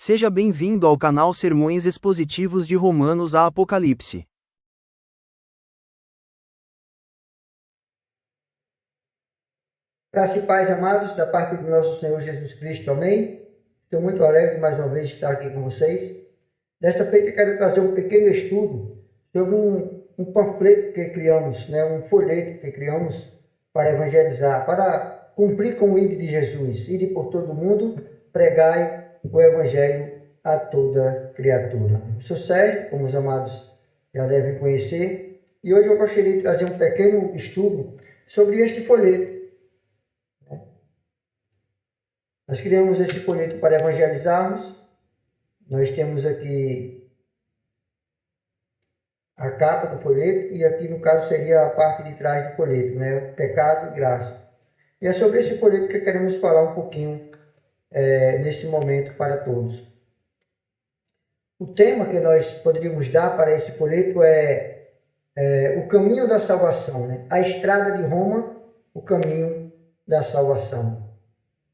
Seja bem-vindo ao canal Sermões Expositivos de Romanos a Apocalipse. Graça e paz, amados, da parte do nosso Senhor Jesus Cristo, amém? Estou muito alegre mais uma vez de estar aqui com vocês. Desta feita, quero trazer um pequeno estudo sobre um panfleto que criamos, um folheto que criamos para evangelizar, para cumprir com o ID de Jesus, ide por todo mundo, pregai o evangelho a toda criatura. Eu sou Sérgio, como os amados já devem conhecer, e hoje eu gostaria de trazer um pequeno estudo sobre este folheto. Nós criamos esse folheto para evangelizarmos. Nós temos aqui a capa do folheto e aqui no caso seria a parte de trás do folheto, Pecado e graça. E é sobre esse folheto que queremos falar um pouquinho neste momento para todos. O tema que nós poderíamos dar para esse folheto é o caminho da salvação, A estrada de Roma, o caminho da salvação.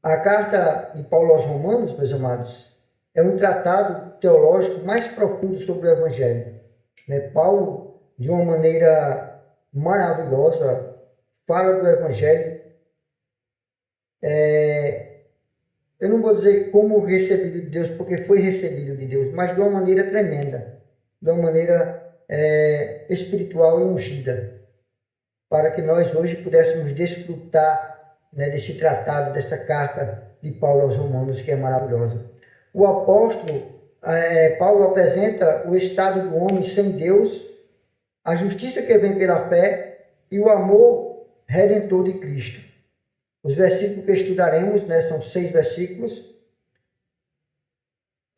A carta de Paulo aos Romanos, meus amados, é um tratado teológico mais profundo sobre o Evangelho. Paulo, de uma maneira maravilhosa, fala do Evangelho. Eu não vou dizer como recebido de Deus, porque foi recebido de Deus, mas de uma maneira tremenda, de uma maneira espiritual e ungida, para que nós hoje pudéssemos desfrutar desse tratado, dessa carta de Paulo aos Romanos, que é maravilhosa. O apóstolo Paulo apresenta o estado do homem sem Deus, a justiça que vem pela fé e o amor redentor de Cristo. Os versículos que estudaremos, são 6 versículos,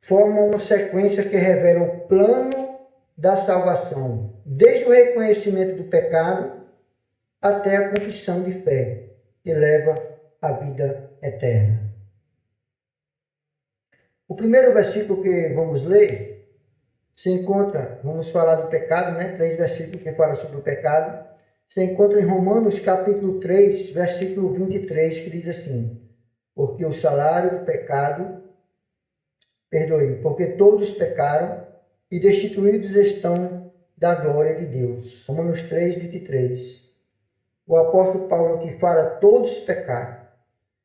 formam uma sequência que revela o plano da salvação, desde o reconhecimento do pecado até a confissão de fé, que leva à vida eterna. O primeiro versículo que vamos ler se encontra, vamos falar do pecado, 3 versículos que falam sobre o pecado, se encontra em Romanos capítulo 3, versículo 23, que diz assim: porque o salário do pecado, porque todos pecaram e destituídos estão da glória de Deus. Romanos 3, 23. O apóstolo Paulo aqui fala todos pecaram.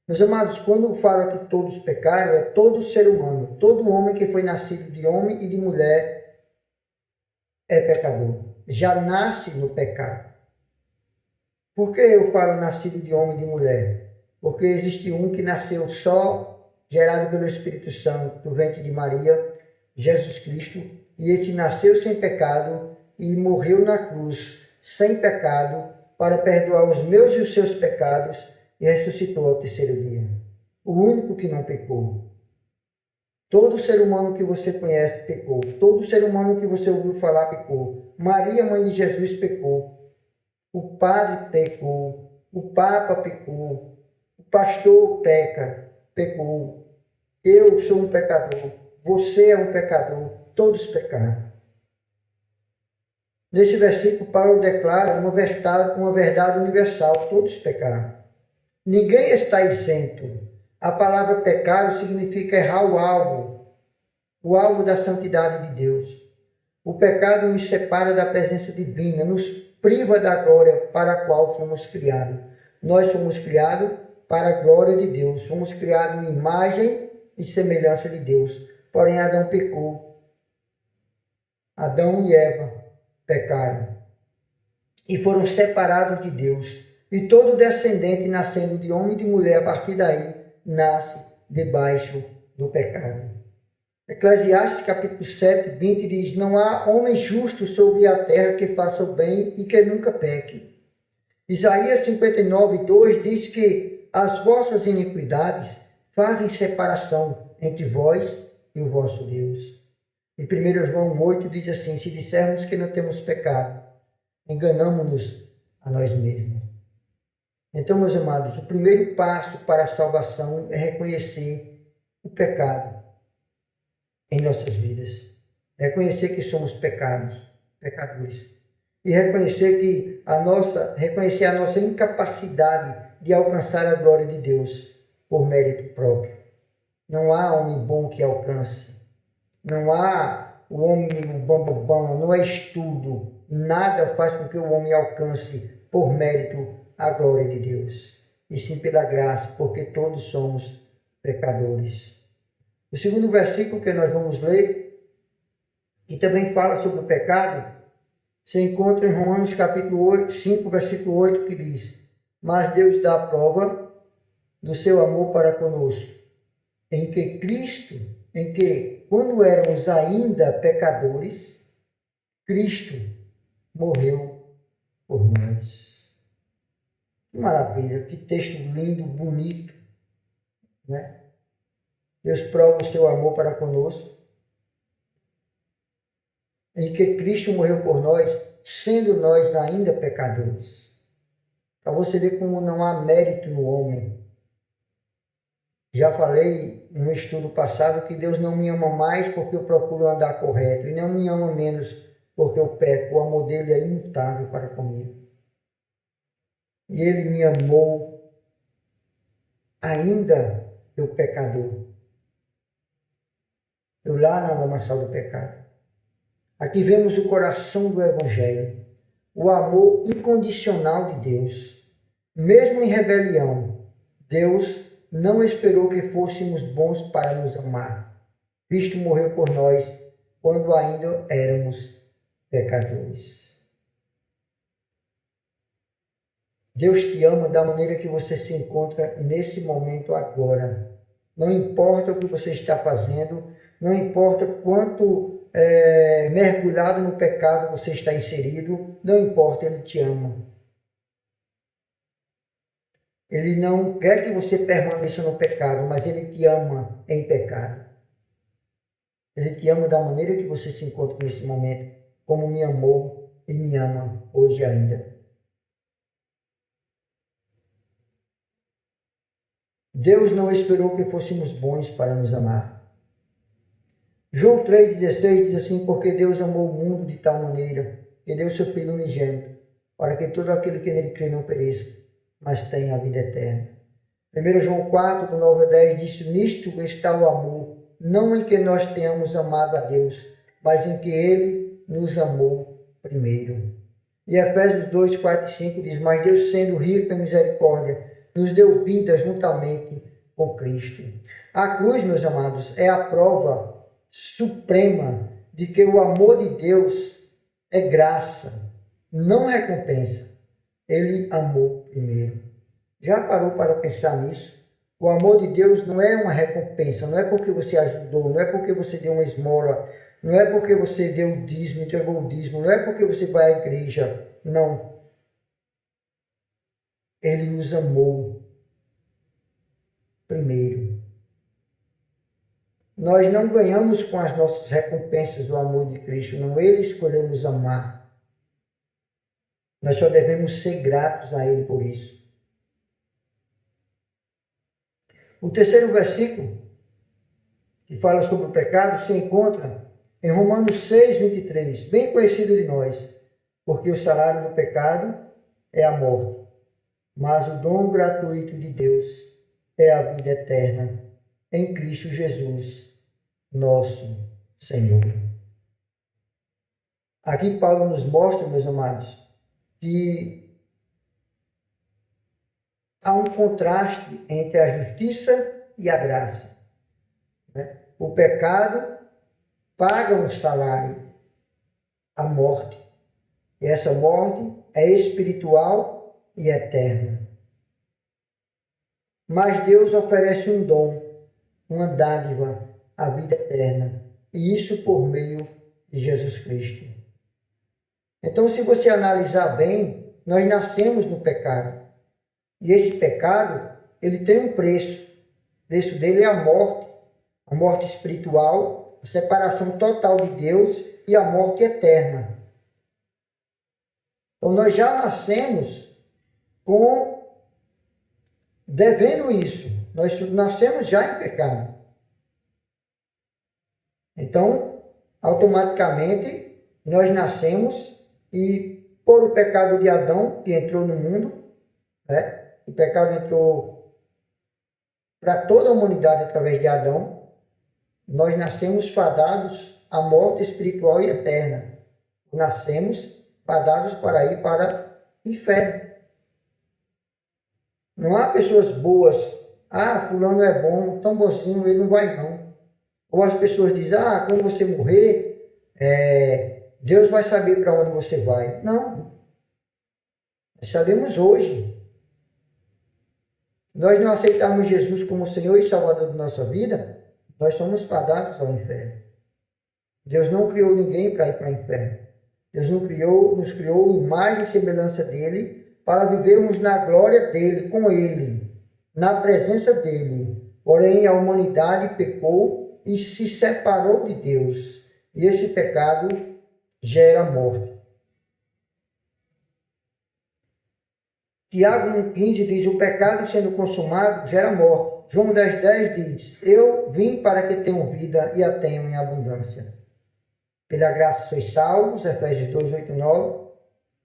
Meus amados, quando fala que todos pecaram, é todo ser humano, todo homem que foi nascido de homem e de mulher é pecador. Já nasce no pecado. Por que eu falo nascido de homem e de mulher? Porque existe um que nasceu só, gerado pelo Espírito Santo, do ventre de Maria, Jesus Cristo, e esse nasceu sem pecado e morreu na cruz sem pecado, para perdoar os meus e os seus pecados, e ressuscitou ao terceiro dia. O único que não pecou. Todo ser humano que você conhece pecou. Todo ser humano que você ouviu falar pecou. Maria, mãe de Jesus, pecou. O padre pecou. O papa pecou. O pastor pecou. Eu sou um pecador. Você é um pecador. Todos pecaram. Nesse versículo, Paulo declara uma verdade universal: todos pecaram. Ninguém está isento. A palavra pecado significa errar o alvo da santidade de Deus. O pecado nos separa da presença divina, nos priva da glória para a qual fomos criados. Nós fomos criados para a glória de Deus, fomos criados em imagem e semelhança de Deus. Porém, Adão pecou. Adão e Eva pecaram e foram separados de Deus. E todo descendente nascendo de homem e de mulher, a partir daí, nasce debaixo do pecado. Eclesiastes capítulo 7, 20 diz: não há homem justo sobre a terra que faça o bem e que nunca peque. Isaías 59, 2 diz que as vossas iniquidades fazem separação entre vós e o vosso Deus. E 1 João 8 diz assim: se dissermos que não temos pecado, enganamo-nos a nós mesmos. Então, meus amados, o primeiro passo para a salvação é reconhecer o pecado em nossas vidas. Reconhecer que somos pecadores. E reconhecer a nossa incapacidade de alcançar a glória de Deus por mérito próprio. Não há homem bom que alcance. Não há o homem, o bambambam, não é estudo. Nada faz com que o homem alcance por mérito a glória de Deus. E sim pela graça, porque todos somos pecadores. O segundo versículo que nós vamos ler, que também fala sobre o pecado, se encontra em Romanos capítulo 5, versículo 8, que diz: mas Deus dá a prova do seu amor para conosco, em que quando éramos ainda pecadores, Cristo morreu por nós. Que maravilha, que texto lindo, bonito, né? Deus prova o seu amor para conosco, em que Cristo morreu por nós, sendo nós ainda pecadores. Para você ver como não há mérito no homem. Já falei no estudo passado que Deus não me ama mais porque eu procuro andar correto, e não me ama menos porque eu peco. O amor dele é imutável para comigo. E ele me amou ainda eu pecador. Eu lá na lamaçal do pecado. Aqui vemos o coração do Evangelho, o amor incondicional de Deus. Mesmo em rebelião, Deus não esperou que fôssemos bons para nos amar. Cristo morreu por nós quando ainda éramos pecadores. Deus te ama da maneira que você se encontra nesse momento agora. Não importa o que você está fazendo, não importa quanto mergulhado no pecado você está inserido, não importa, Ele te ama. Ele não quer que você permaneça no pecado, mas Ele te ama em pecado. Ele te ama da maneira que você se encontra nesse momento, como me amou e me ama hoje ainda. Deus não esperou que fôssemos bons para nos amar. João 3,16 diz assim: porque Deus amou o mundo de tal maneira que deu seu Filho unigênito, para que todo aquele que nele crê não pereça, mas tenha a vida eterna. 1 João 4, do 9 a 10 diz: nisto está o amor, não em que nós tenhamos amado a Deus, mas em que Ele nos amou primeiro. E Efésios 2, 4 e 5 diz: mas Deus, sendo rico em misericórdia, nos deu vida juntamente com Cristo. A cruz, meus amados, é a prova suprema de que o amor de Deus é graça, não recompensa. Ele amou primeiro. Já parou para pensar nisso? O amor de Deus não é uma recompensa, não é porque você ajudou, não é porque você deu uma esmola, não é porque você deu o dízimo, entregou o dízimo, não é porque você vai à igreja. Não. Ele nos amou primeiro. Nós não ganhamos com as nossas recompensas do amor de Cristo, não. Ele escolheu nos amar. Nós só devemos ser gratos a Ele por isso. O terceiro versículo, que fala sobre o pecado, se encontra em Romanos 6, 23, bem conhecido de nós, porque o salário do pecado é a morte, mas o dom gratuito de Deus é a vida eterna em Cristo Jesus, nosso Senhor. Aqui Paulo nos mostra, meus amados, que há um contraste entre a justiça e a graça. O pecado paga um salário, a morte. E essa morte é espiritual e eterna. Mas Deus oferece um dom, uma dádiva, a vida eterna. E isso por meio de Jesus Cristo. Então, se você analisar bem, nós nascemos no pecado. E esse pecado, ele tem um preço. O preço dele é a morte espiritual, a separação total de Deus e a morte eterna. Então, nós já nascemos devendo isso. Nós nascemos já em pecado. Então, automaticamente, nós nascemos e por o pecado de Adão, que entrou no mundo, né? O pecado entrou para toda a humanidade através de Adão. nós nascemos fadados à morte espiritual e eterna. Nascemos fadados para ir para o inferno. Não há pessoas boas. Ah, fulano é bom, tão bonzinho, ele não vai não. Ou as pessoas dizem, ah, quando você morrer, Deus vai saber para onde você vai. Não. Nós sabemos hoje. Nós não aceitarmos Jesus como Senhor e Salvador de nossa vida, nós somos fadados ao inferno. Deus não criou ninguém para ir para o inferno. Deus nos criou imagem e semelhança dele para vivermos na glória dele, com ele, na presença dele. Porém, a humanidade pecou e se separou de Deus. E esse pecado gera morte. Tiago 1,15 diz, o pecado sendo consumado gera morte. João 10,10 diz, eu vim para que tenham vida e a tenham em abundância. Pela graça sois salvos, Efésios 2,8,9,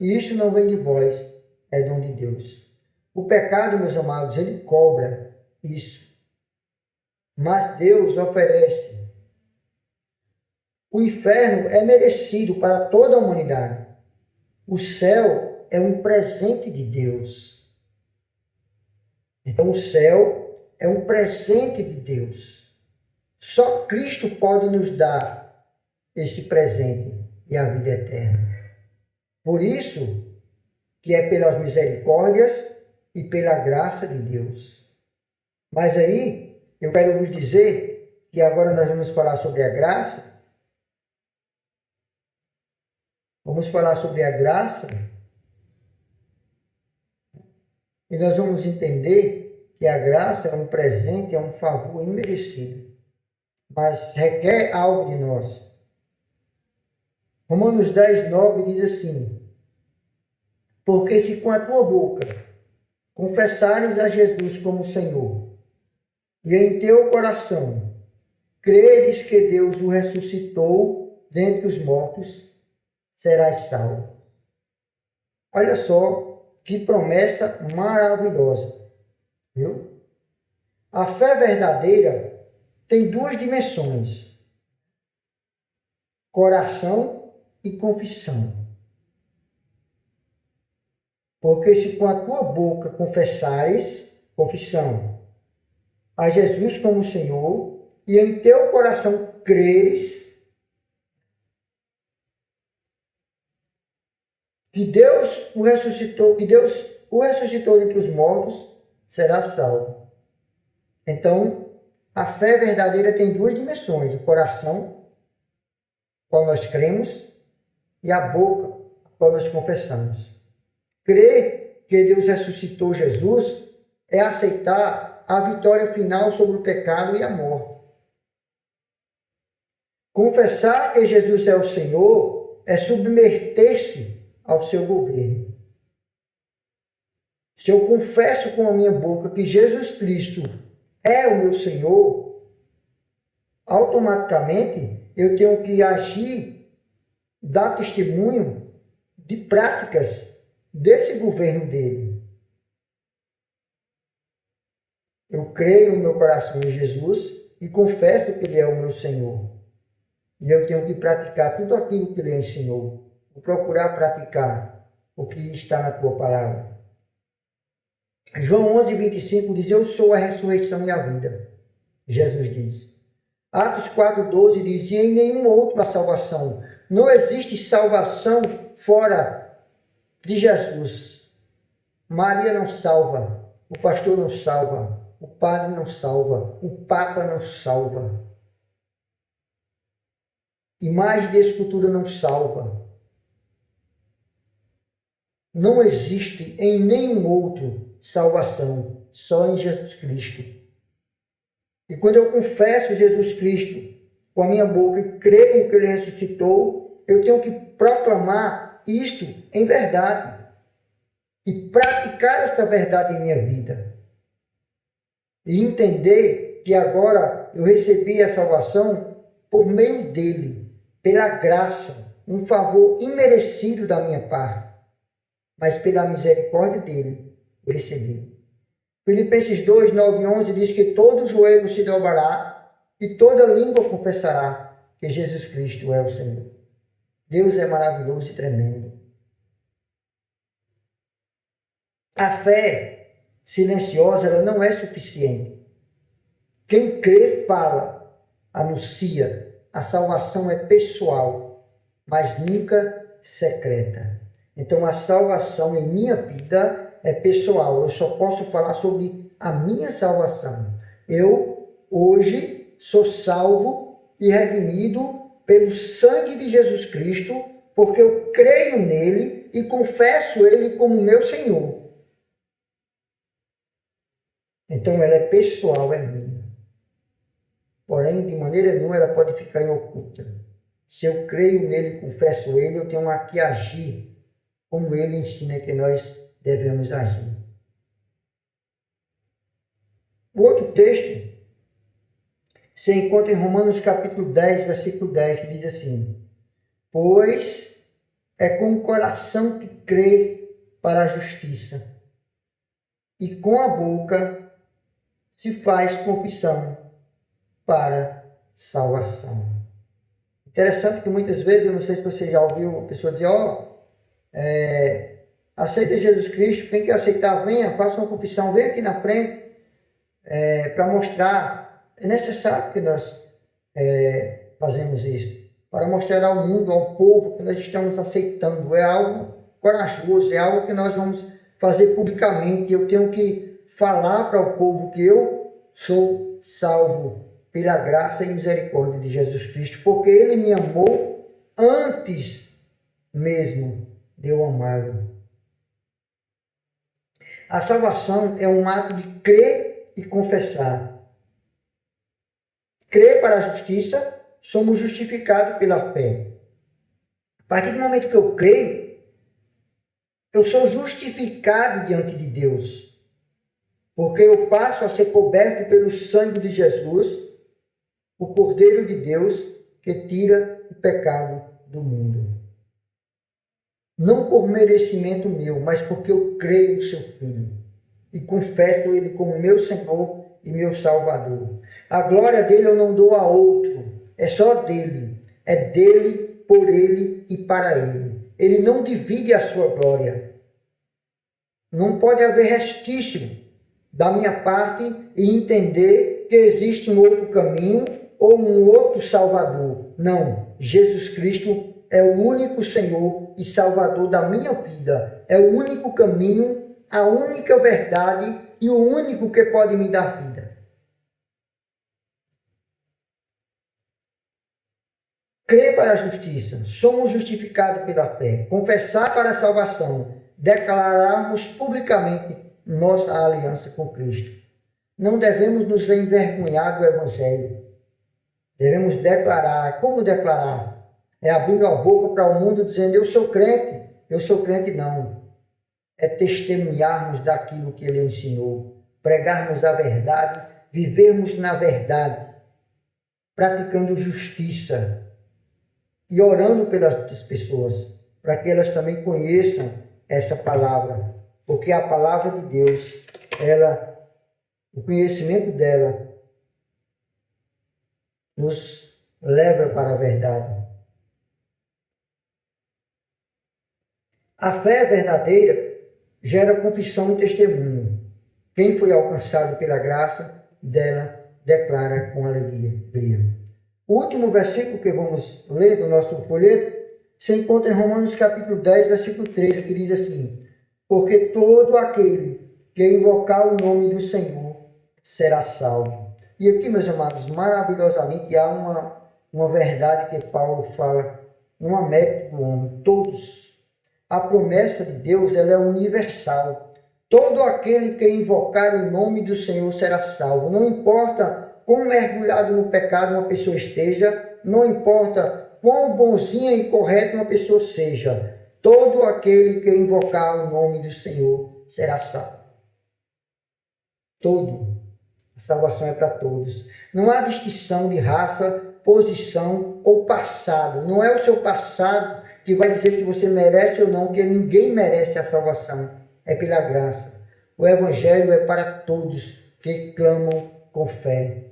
e isto não vem de vós, é dom de Deus. O pecado, meus amados, ele cobra isso. Mas Deus oferece. O inferno é merecido para toda a humanidade. O céu é um presente de Deus. Então o céu é um presente de Deus. Só Cristo pode nos dar esse presente e a vida eterna. Por isso que é pelas misericórdias e pela graça de Deus. Mas aí eu quero vos dizer que agora nós vamos falar sobre a graça. Vamos falar sobre a graça. E nós vamos entender que a graça é um presente, é um favor imerecido, mas requer algo de nós. Romanos 10,9 diz assim, porque se com a tua boca confessares a Jesus como Senhor, e em teu coração creres que Deus o ressuscitou dentre os mortos, serás salvo. Olha só, que promessa maravilhosa, viu? A fé verdadeira tem duas dimensões, coração e confissão. Porque se com a tua boca confessares, confissão, a Jesus como Senhor, e em teu coração creres que Deus o ressuscitou dentre os mortos, será salvo. Então, a fé verdadeira tem duas dimensões, o coração, qual nós cremos, e a boca, qual nós confessamos. Crer que Deus ressuscitou Jesus é aceitar a vitória final sobre o pecado e a morte. Confessar que Jesus é o Senhor é submeter-se ao seu governo. Se eu confesso com a minha boca que Jesus Cristo é o meu Senhor, automaticamente eu tenho que agir, dar testemunho de práticas desse governo dele. Eu creio no meu coração em Jesus e confesso que ele é o meu Senhor. E eu tenho que praticar tudo aquilo que ele ensinou. Vou procurar praticar o que está na tua palavra. João 11,25 diz, eu sou a ressurreição e a vida. Jesus diz. Atos 4,12 diz, e em nenhum outro há salvação. Não existe salvação fora de Jesus. Maria não salva, o pastor não salva, o padre não salva, o papa não salva. Imagem de escultura não salva. Não existe em nenhum outro salvação, só em Jesus Cristo. E quando eu confesso Jesus Cristo com a minha boca e creio que ele ressuscitou, eu tenho que proclamar isto em verdade e praticar esta verdade em minha vida. E entender que agora eu recebi a salvação por meio dele, pela graça, um favor imerecido da minha parte, mas pela misericórdia dele eu recebi. Filipenses 2, 9 e 11 diz que todo joelho se dobrará e toda língua confessará que Jesus Cristo é o Senhor. Deus é maravilhoso e tremendo. A fé silenciosa, ela não é suficiente. Quem crê fala, anuncia. A salvação é pessoal, mas nunca secreta. Então a salvação em minha vida é pessoal. Eu só posso falar sobre a minha salvação. Eu hoje sou salvo e redimido pelo sangue de Jesus Cristo, porque eu creio nele e confesso ele como meu Senhor. Então ela é pessoal, é minha. Porém, de maneira nenhuma ela pode ficar em oculta. Se eu creio nele e confesso ele, eu tenho que agir como ele ensina que nós devemos agir. O outro texto se encontra em Romanos capítulo 10, versículo 10, que diz assim: pois é com o coração que crê para a justiça, e com a boca se faz confissão para salvação. Interessante que muitas vezes, eu não sei se você já ouviu a pessoa dizer, aceita Jesus Cristo, quem quer aceitar, venha, faça uma confissão, venha aqui na frente, para mostrar. É necessário que nós fazemos isso, para mostrar ao mundo, ao povo, que nós estamos aceitando. É algo corajoso, é algo que nós vamos fazer publicamente. Eu tenho que falar para o povo que eu sou salvo pela graça e misericórdia de Jesus Cristo, porque ele me amou antes mesmo de eu amá-lo. A salvação é um ato de crer e confessar. Crer para a justiça, somos justificados pela fé. A partir do momento que eu creio, eu sou justificado diante de Deus, porque eu passo a ser coberto pelo sangue de Jesus, o Cordeiro de Deus que tira o pecado do mundo. Não por merecimento meu, mas porque eu creio no seu Filho e confesso ele como meu Senhor e meu Salvador. A glória dele eu não dou a outro, é só dele. É dele, por ele e para ele. Ele não divide a sua glória. Não pode haver restício da minha parte e entender que existe um outro caminho ou um outro Salvador. Não, Jesus Cristo é o único Senhor e Salvador da minha vida. É o único caminho, a única verdade e o único que pode me dar vida. Crer para a justiça, somos justificados pela fé. Confessar para a salvação, declararmos publicamente nossa aliança com Cristo. Não devemos nos envergonhar do Evangelho. Devemos declarar. Como declarar? É abrindo a boca para o mundo dizendo, eu sou crente não. É testemunharmos daquilo que ele ensinou, pregarmos a verdade, vivermos na verdade, praticando justiça e orando pelas pessoas, para que elas também conheçam essa palavra, porque a palavra de Deus, o conhecimento dela nos leva para a verdade. A fé verdadeira gera confissão e testemunho. Quem foi alcançado pela graça dela declara com alegria. O último versículo que vamos ler do nosso folheto se encontra em Romanos capítulo 10, versículo 13, que diz assim: porque todo aquele que invocar o nome do Senhor será salvo. E aqui, meus amados, maravilhosamente há uma verdade que Paulo fala, uma meta do homem, todos. A promessa de Deus, ela é universal. Todo aquele que invocar o nome do Senhor será salvo. Não importa quão mergulhado no pecado uma pessoa esteja, não importa quão bonzinha e correta uma pessoa seja, todo aquele que invocar o nome do Senhor será salvo. Todo. A salvação é para todos. Não há distinção de raça, posição ou passado. Não é o seu passado que vai dizer que você merece ou não, que ninguém merece a salvação. É pela graça. O Evangelho é para todos que clamam com fé.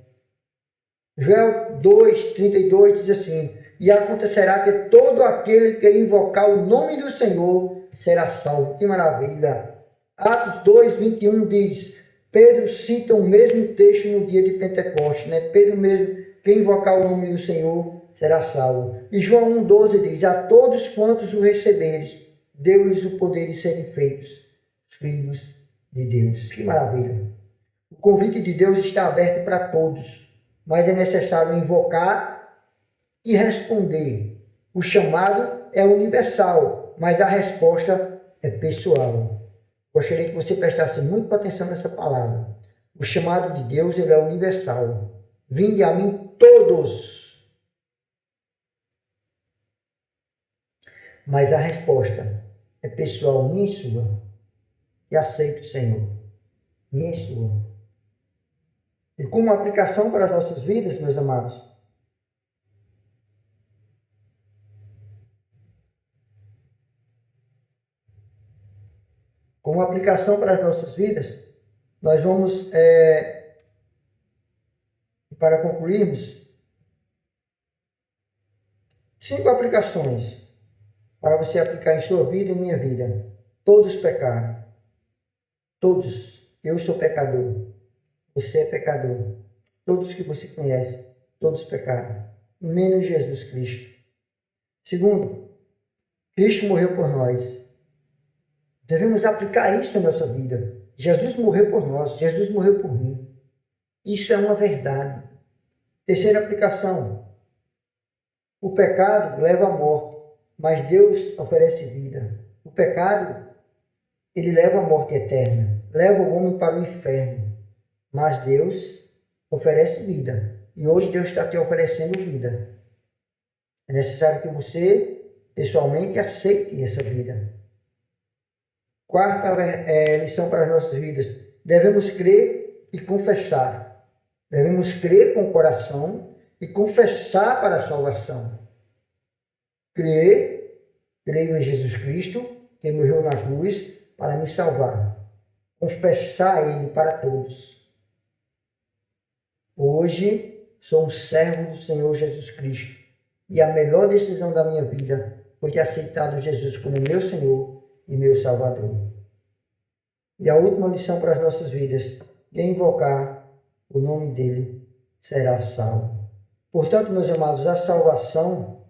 Joel 2:32 diz assim: e acontecerá que todo aquele que invocar o nome do Senhor será salvo. Que maravilha! Atos 2:21 diz, Pedro cita o mesmo texto no dia de Pentecostes, né? Pedro mesmo, quem invocar o nome do Senhor será salvo. E João 1:12 diz, a todos quantos o receberes, deu-lhes o poder de serem feitos filhos de Deus. Que maravilha! O convite de Deus está aberto para todos, mas é necessário invocar e responder. O chamado é universal, mas a resposta é pessoal. Gostaria que você prestasse muita atenção nessa palavra. O chamado de Deus, ele é universal. Vinde a mim todos. Mas a resposta é pessoal, minha e sua. E aceito o Senhor. Minha e sua. E como aplicação para as nossas vidas, meus amados, como aplicação para as nossas vidas, nós vamos, para concluirmos, 5 aplicações para você aplicar em sua vida e minha vida. Todos pecaram. Todos. Eu sou pecador. Você é pecador. Todos que você conhece, todos pecaram. Menos Jesus Cristo. Segundo, Cristo morreu por nós. Devemos aplicar isso na nossa vida. Jesus morreu por nós. Jesus morreu por mim. Isso é uma verdade. Terceira aplicação. O pecado leva à morte, mas Deus oferece vida. O pecado, ele leva à morte eterna, leva o homem para o inferno, mas Deus oferece vida. E hoje Deus está te oferecendo vida. É necessário que você, pessoalmente, aceite essa vida. Quarta lição para as nossas vidas. Devemos crer e confessar. Devemos crer com o coração e confessar para a salvação. Creio em Jesus Cristo, que morreu na cruz para me salvar. Confessar Ele para todos. Hoje sou um servo do Senhor Jesus Cristo e a melhor decisão da minha vida foi ter aceitado Jesus como meu Senhor e meu Salvador. E a última lição para as nossas vidas: quem invocar o nome dele será salvo. Portanto, meus amados, a salvação,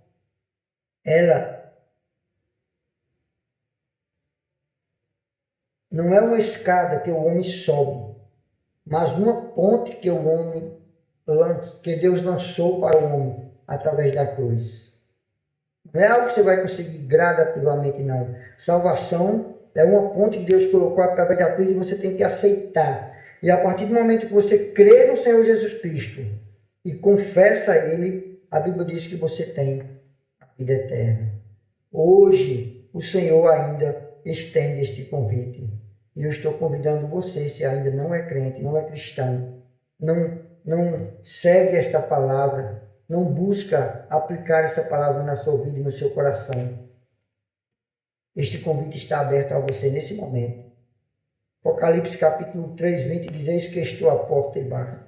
ela não é uma escada que o homem sobe, mas uma ponte que que Deus lançou para o homem através da cruz. Não é algo que você vai conseguir gradativamente, não. Salvação é uma ponte que Deus colocou através da cruz e você tem que aceitar. E a partir do momento que você crê no Senhor Jesus Cristo e confessa a Ele, a Bíblia diz que você tem a vida eterna. Hoje, o Senhor ainda estende este convite. E eu estou convidando você, se ainda não é crente, não é cristão, não segue esta palavra, não busca aplicar essa palavra na sua vida e no seu coração. Este convite está aberto a você nesse momento. Apocalipse capítulo 3, 20 diz: eis que estou à porta e bato.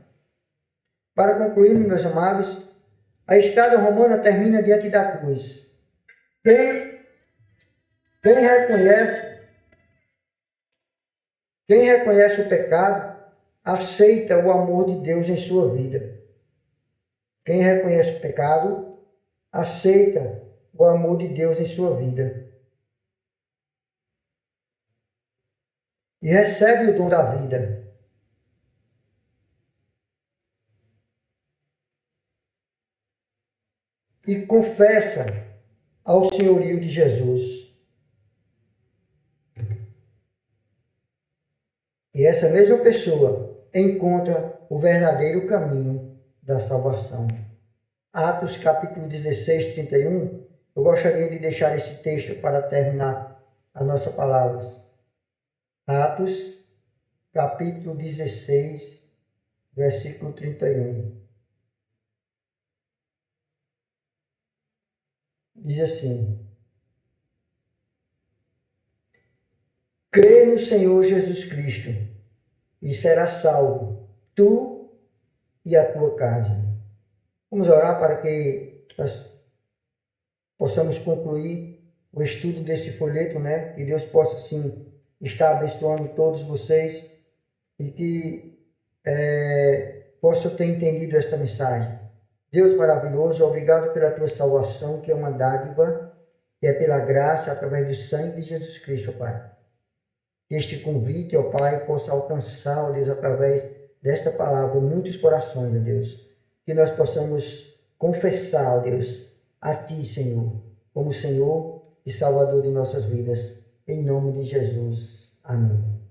Para concluir, meus amados, a estrada romana termina diante da cruz. Quem reconhece o pecado, aceita o amor de Deus em sua vida. Quem reconhece o pecado, aceita o amor de Deus em sua vida. E recebe o dom da vida. E confessa ao senhorio de Jesus. E essa mesma pessoa encontra o verdadeiro caminho da salvação. Atos capítulo 16, 31. Eu gostaria de deixar esse texto para terminar a nossa palavra. Atos capítulo 16, versículo 31. Diz assim: crê no Senhor Jesus Cristo e serás salvo, tu e a tua casa. Vamos orar para que nós possamos concluir o estudo desse folheto, né? Que Deus possa, sim, estar abençoando todos vocês e que possa ter entendido esta mensagem. Deus maravilhoso, obrigado pela tua salvação, que é uma dádiva, que é pela graça, através do sangue de Jesus Cristo, ó Pai. Que este convite, ó Pai, possa alcançar, ó Deus, através desta palavra, muitos corações, ó Deus. Que nós possamos confessar, ó Deus, a Ti, Senhor, como Senhor e Salvador de nossas vidas. Em nome de Jesus. Amém.